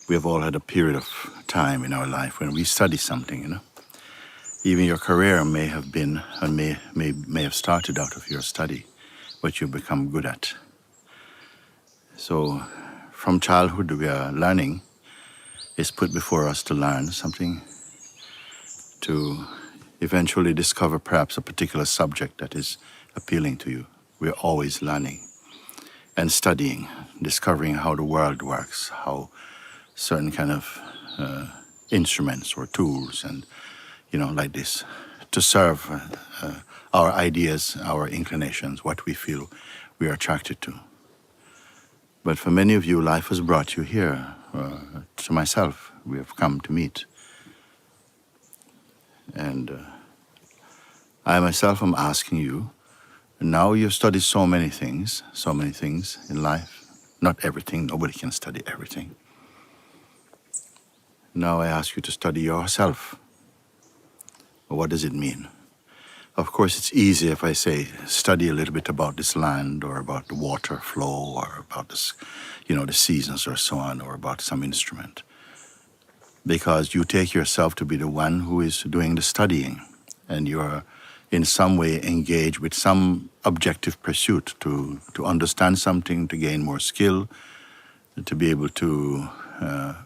We have all had a period of time in our life when we study something, Even your career may have been, and may have started out of your study, what you become good at. So from childhood, we are learning. It's put before us to learn something, to eventually discover perhaps a particular subject that is appealing to you. We're always learning and studying, discovering how the world works, how certain kind of instruments or tools and, like this, to serve our ideas, our inclinations, what we feel we are attracted to. But for many of you, life has brought you here. To myself, we have come to meet. And I myself am asking you, now you've studied so many things in life. Not everything, nobody can study everything. Now I ask you to study yourself. What does it mean? Of course, it's easy if I say, study a little bit about this land, or about the water flow, or about this, the seasons, or so on, or about some instrument. Because you take yourself to be the one who is doing the studying, and you're in some way engaged with some objective pursuit to understand something, to gain more skill, to be able to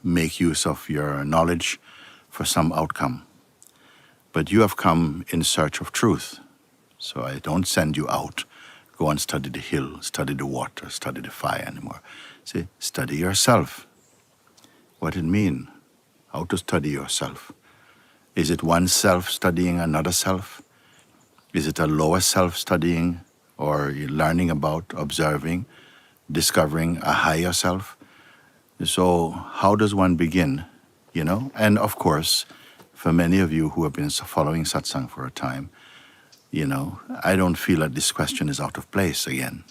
make use of your knowledge for some outcome. But you have come in search of truth. So I don't send you out, go and study the hill, study the water, study the fire anymore. Say, study yourself. What it mean? How to study yourself? Is it one self studying another self? Is it a lower self studying, or learning about, observing, discovering a higher self? So how does one begin, And of course, for many of you who have been following satsang for a time, I don't feel that this question is out of place again.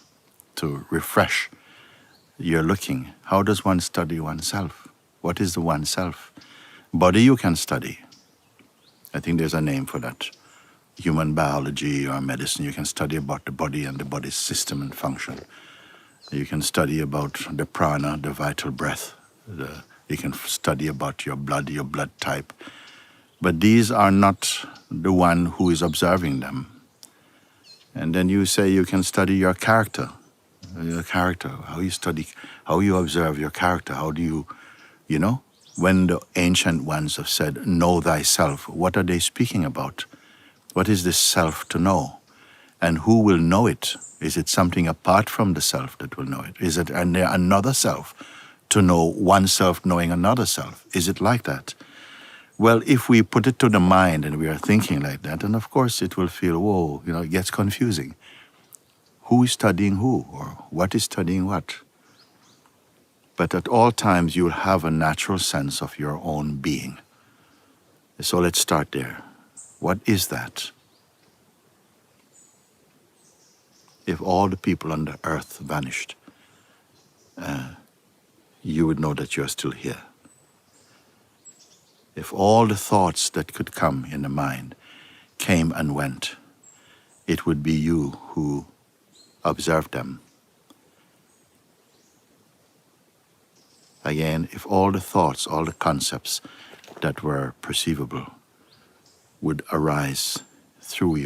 To refresh your looking, how does one study oneself? What is the oneself? Body you can study. I think there's a name for that. Human biology or medicine, you can study about the body and the body's system and function. You can study about the prana, the vital breath. You can study about your blood type. But these are not the one who is observing them. And then you say you can study your character, how you study, how you observe your character, how do you, when the ancient ones have said, know thyself, what are they speaking about? What is this self to know? And who will know it? Is it something apart from the self that will know it? Is it another self to know oneself knowing another self? Is it like that? Well, if we put it to the mind and we are thinking like that, then of course it will feel, whoa, it gets confusing. Who is studying who, or what is studying what? But at all times you'll have a natural sense of your own being. So let's start there. What is that? If all the people on the earth vanished, you would know that you're still here. If all the thoughts that could come in the mind came and went, it would be you who observed them. Again, if all the thoughts, all the concepts that were perceivable would arise through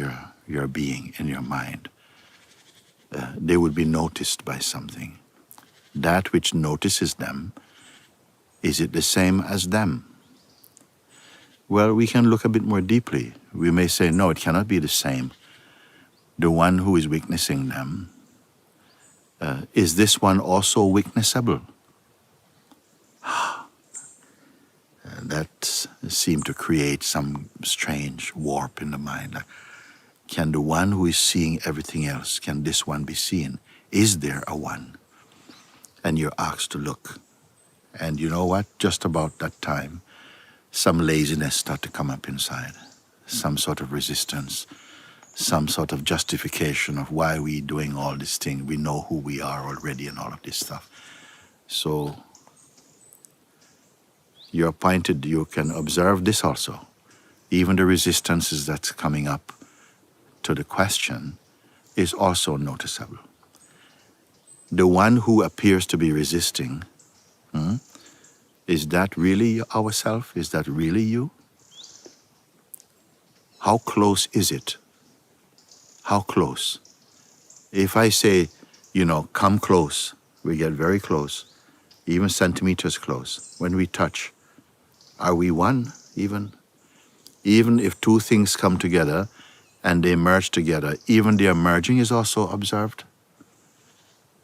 your being in your mind, they would be noticed by something. That which notices them, is it the same as them? Well, we can look a bit more deeply. We may say, no, it cannot be the same. The one who is witnessing them, is this one also witnessable? That seemed to create some strange warp in the mind. Like, can the one who is seeing everything else, can this one be seen? Is there a one? And you're asked to look. And you know what? Just about that time, some laziness start to come up inside. Some sort of resistance. Some sort of justification of why we doing all this thing. We know who we are already and all of this stuff. So you're pointed, you can observe this also. Even the resistances that's coming up to the question is also noticeable. The one who appears to be resisting Is that really ourself? Is that really you? How close is it? How close? If I say, come close, we get very close, even centimeters close. When we touch, are we one even? Even if two things come together and they merge together, even their merging is also observed.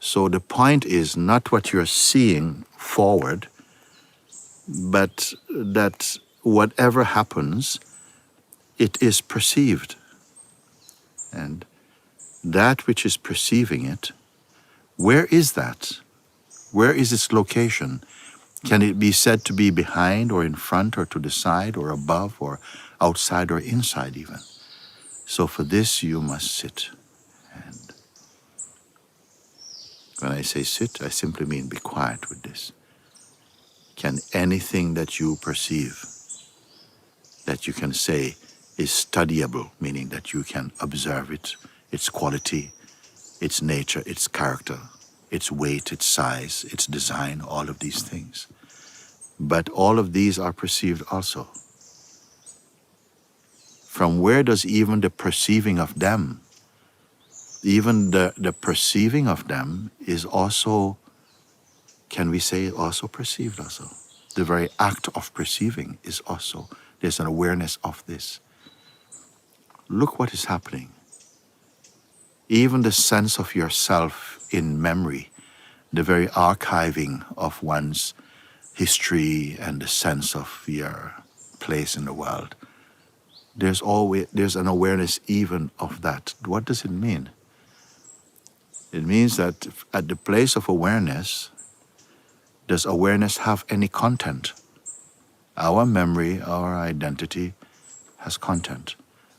So the point is not what you're seeing forward, but that whatever happens, it is perceived. And that which is perceiving it, where is that? Where is its location? Can it be said to be behind or in front or to the side or above or outside or inside even? So for this you must sit. And when I say sit, I simply mean be quiet with this. Can anything that you perceive, that you can say is studyable, meaning that you can observe it, its quality, its nature, its character, its weight, its size, its design, all of these things. But all of these are perceived also. From where does even the perceiving of them, even the perceiving of them is also, can we say also perceived also? The very act of perceiving is also, there's an awareness of this. Look what is happening. Even the sense of yourself in memory, the very archiving of one's history and the sense of your place in the world, there's an awareness even of that. What does it mean? It means that at the place of awareness, does awareness have any content? Our memory, our identity has content.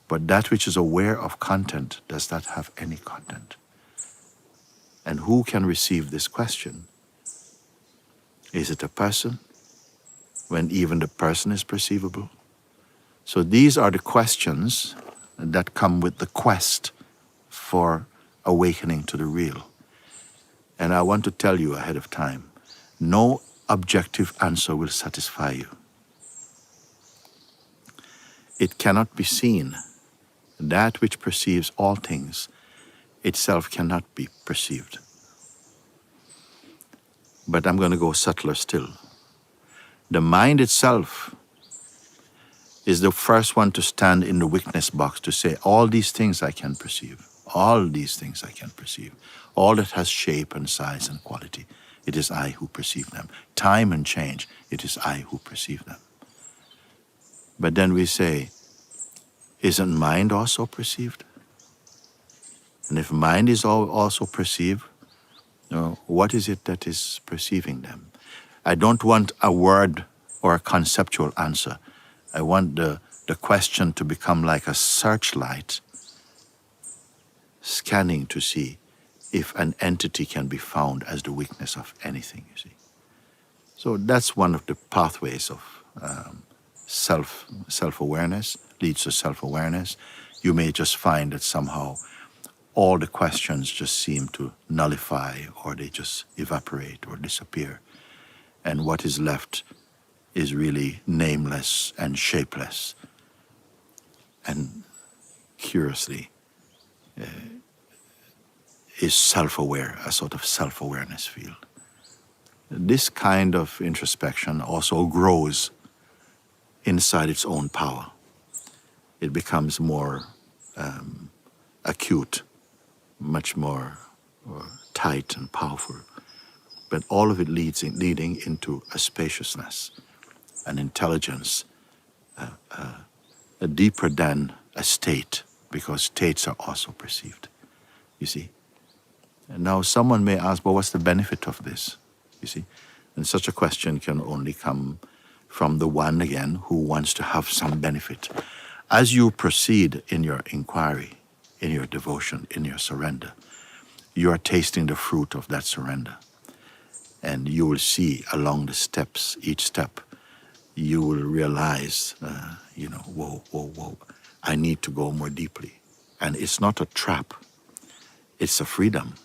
But that which is aware of content, does that have any content? And who can receive this question? Is it a person? When even the person is perceivable? So these are the questions that come with the quest for awakening to the real. And I want to tell you ahead of time, no objective answer will satisfy you. It cannot be seen. That which perceives all things itself cannot be perceived. But I'm going to go subtler still. The mind itself is the first one to stand in the witness box to say, all these things I can perceive. All these things I can perceive. All that has shape and size and quality, it is I who perceive them. Time and change, it is I who perceive them. But then we say, isn't mind also perceived? And if mind is also perceived, what is it that is perceiving them? I don't want a word or a conceptual answer. I want the question to become like a searchlight, scanning to see if an entity can be found as the weakness of anything, you see. So that's one of the pathways of self-awareness, leads to self-awareness. You may just find that somehow all the questions just seem to nullify, or they just evaporate or disappear. And what is left is really nameless and shapeless. And curiously, is self-aware, a sort of self-awareness field. This kind of introspection also grows inside its own power. It becomes more acute, much more tight and powerful. But all of it leading into a spaciousness, an intelligence, a deeper than a state, because states are also perceived, you see. And now someone may ask, well, what's the benefit of this, you see? And such a question can only come from the one, again, who wants to have some benefit. As you proceed in your inquiry, in your devotion, in your surrender, you are tasting the fruit of that surrender. And you will see along the steps, each step, you will realize, whoa, I need to go more deeply. And it's not a trap, it's a freedom.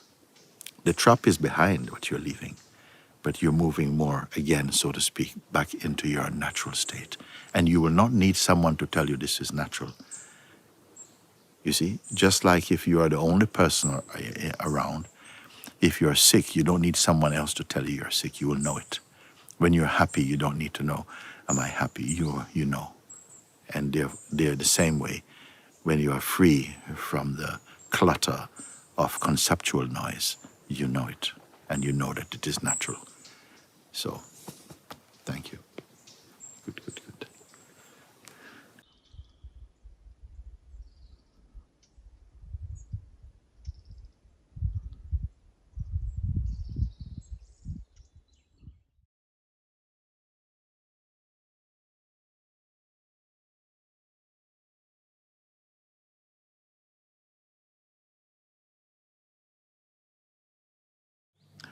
The trap is behind what you're leaving. but you're moving more again, so to speak, back into your natural state. And you will not need someone to tell you this is natural. You see, just like if you are the only person around, if you're sick, you don't need someone else to tell you you're sick. You will know it. When you're happy, you don't need to know, am I happy? You know. And they're the same way. When you are free from the clutter of conceptual noise, you know it. And you know that it is natural. So, thank you. Good.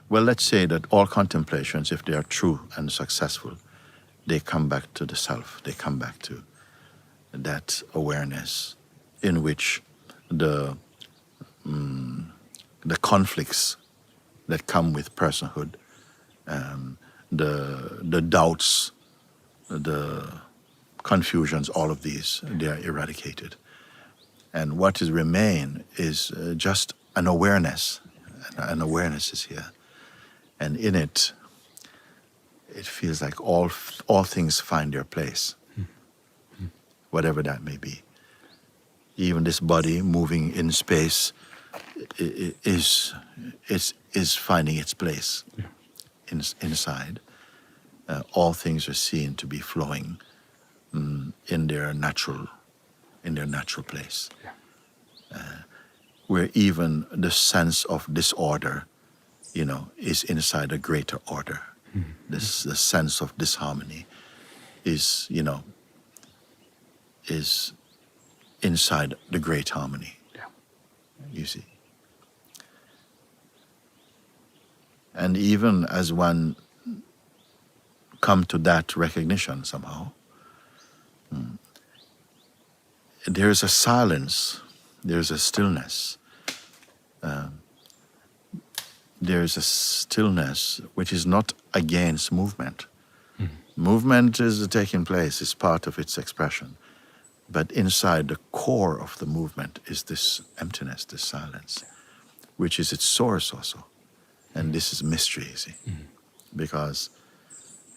Well, let's say that all contemplations, if they are true and successful, they come back to the self. They come back to that awareness in which the conflicts that come with personhood, the doubts, the confusions, all of these, they are eradicated. And what is remain is just an awareness. An awareness is here. And in it, it feels like all things find their place, whatever that may be. Even this body moving in space is finding its place inside. All things are seen to be flowing in their natural place, where even the sense of disorder, is inside a greater order. The sense of disharmony is inside the great harmony. You see. And even as one come to that recognition somehow, there is a silence, there is a stillness. There is a stillness which is not against movement. Movement is taking place, is part of its expression. But inside the core of the movement is this emptiness, this silence, which is its source also. And this is mystery, you see, because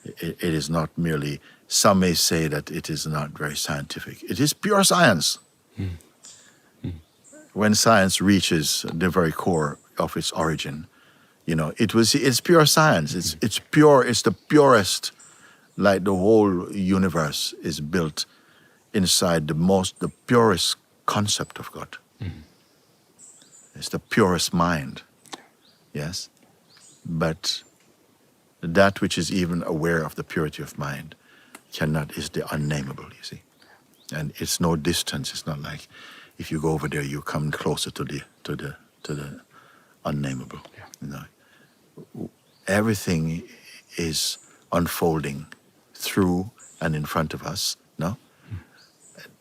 it is not merely, some may say that it is not very scientific. It is pure science. When science reaches the very core of its origin, it's pure science. It's pure. It's the purest. Like the whole universe is built inside the purest concept of God. It's the purest mind. Yes, but that which is even aware of the purity of mind is the unnameable. You see, and it's no distance. It's not like if you go over there, you come closer to the unnameable. Everything is unfolding through and in front of us,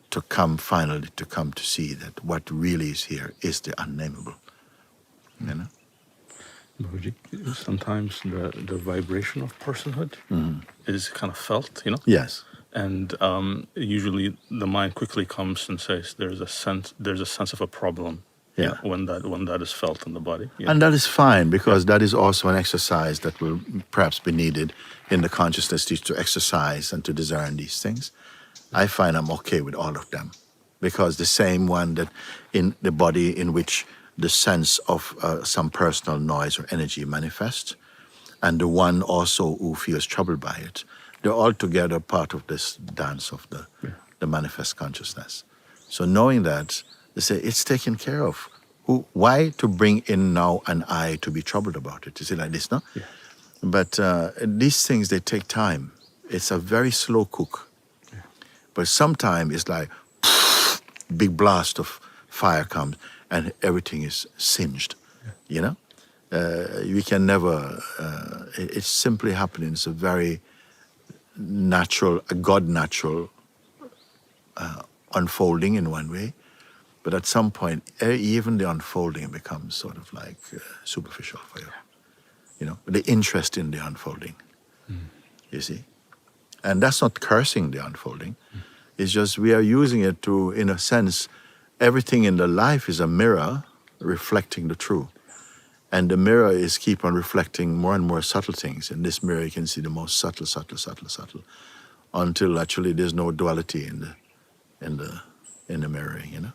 to come to see that what really is here is the unnameable. Mujji, sometimes the vibration of personhood is kind of felt, Yes. And usually the mind quickly comes and says there's a sense of a problem. Yeah. When that is felt in the body. And that is fine, because that is also an exercise that will perhaps be needed in the consciousness to exercise and to discern these things. I find I'm okay with all of them, because the same one that in the body in which the sense of some personal noise or energy manifests, and the one also who feels troubled by it, they're all together part of this dance of the manifest consciousness. So knowing that, they say it's taken care of. Why to bring in now an I to be troubled about it? Is it like this, no? Yeah. But these things, they take time. It's a very slow cook. Yeah. But sometimes it's like big blast of fire comes and everything is singed. Yeah. We can never. It's simply happening. It's a very natural, a God-natural unfolding in one way. But at some point, even the unfolding becomes sort of like superficial for you. the interest in the unfolding, you see. And that's not cursing the unfolding. It's just we are using it to, in a sense, everything in the life is a mirror reflecting the true. And the mirror is keep on reflecting more and more subtle things. In this mirror you can see the most subtle, until actually there's no duality in the mirroring,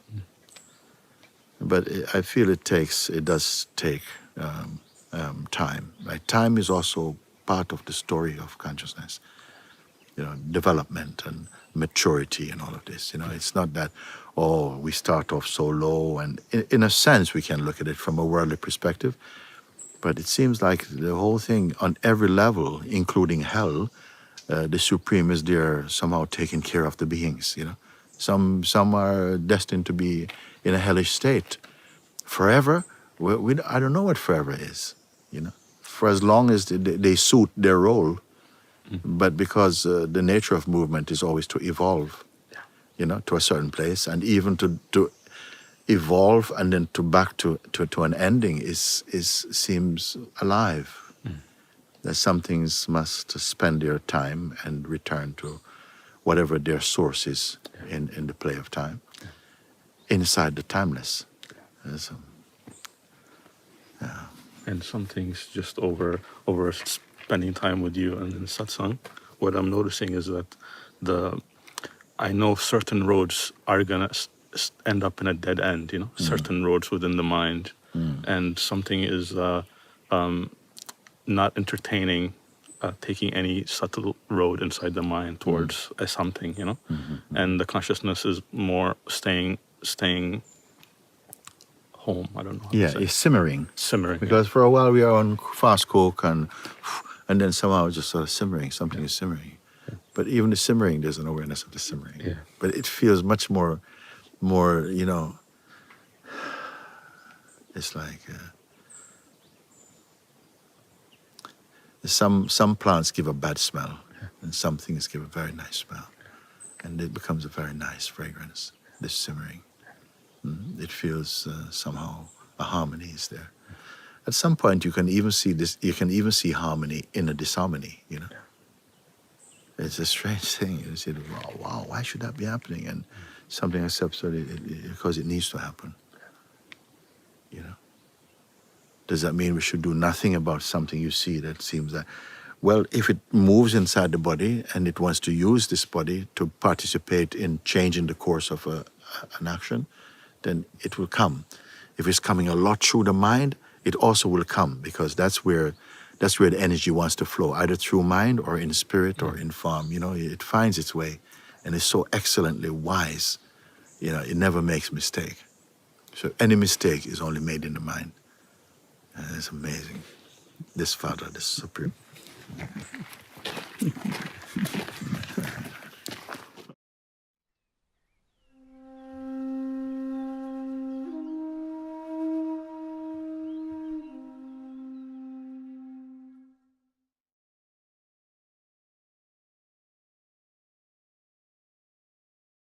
But I feel it does take time. Right? Time is also part of the story of consciousness. Development and maturity and all of this. It's not that, we start off so low, and in a sense we can look at it from a worldly perspective, but it seems like the whole thing on every level, including hell, the Supreme is there somehow taking care of the beings, Some are destined to be in a hellish state forever. I don't know what forever is, For as long as they suit their role, but because the nature of movement is always to evolve, to a certain place, and even to evolve and then back to an ending seems alive. That some things must spend their time and return to whatever their source is in the play of time, inside the timeless. So, And some things just over spending time with you and in satsang, what I'm noticing is that I know certain roads are gonna end up in a dead end, certain roads within the mind, and something is not entertaining taking any subtle road inside the mind towards a something, and the consciousness is more staying home. I don't know how to say. It's simmering. Because for a while we are on fast coke and then somehow it's just sort of simmering. Something is simmering. But even the simmering, there's an awareness of the simmering. Yeah. But it feels much more, it's like some plants give a bad smell, and some things give a very nice smell, and it becomes a very nice fragrance. This simmering, it feels somehow a harmony is there. At some point, you can even see this. You can even see harmony in a disharmony. It's a strange thing. You see, wow, why should that be happening? And something accepts it because it needs to happen. Does that mean we should do nothing about something you see that seems that, well, if it moves inside the body and it wants to use this body to participate in changing the course of an action, then it will come. If it's coming a lot through the mind, it also will come, because that's where the energy wants to flow, either through mind or in spirit or in form. It finds its way, and it's so excellently wise. It never makes mistake. So any mistake is only made in the mind. And it's amazing. This Father, this Supreme.